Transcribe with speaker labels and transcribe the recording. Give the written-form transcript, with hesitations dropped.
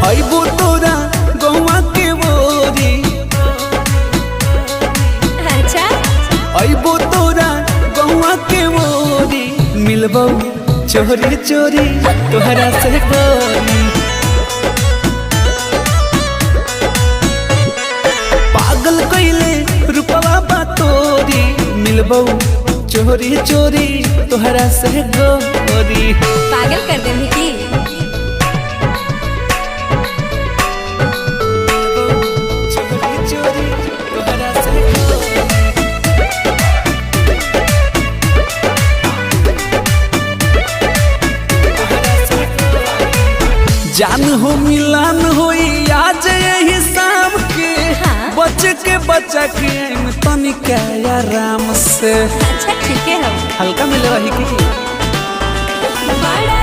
Speaker 1: अइबो तोरा गौवा के बोरी।
Speaker 2: अच्छा
Speaker 1: अइबो तोरा गौवा के बोरी। मिलबो चोरी चोरी तोहरा से गोरी। पागल कइले रूपवा बा तोरी। मिलबो चोरी चोरी तोहरा से गोरी।
Speaker 2: पागल कर दे की।
Speaker 1: चोरी चोरी तोहरा से गोरी। जान हो मिलान होई आज यही शाम के।
Speaker 2: हाँ।
Speaker 1: बच के बचा के तनिका आराम से।
Speaker 2: अच्छा ठीक है हम
Speaker 1: हल्का मिले रही की
Speaker 2: बड़ा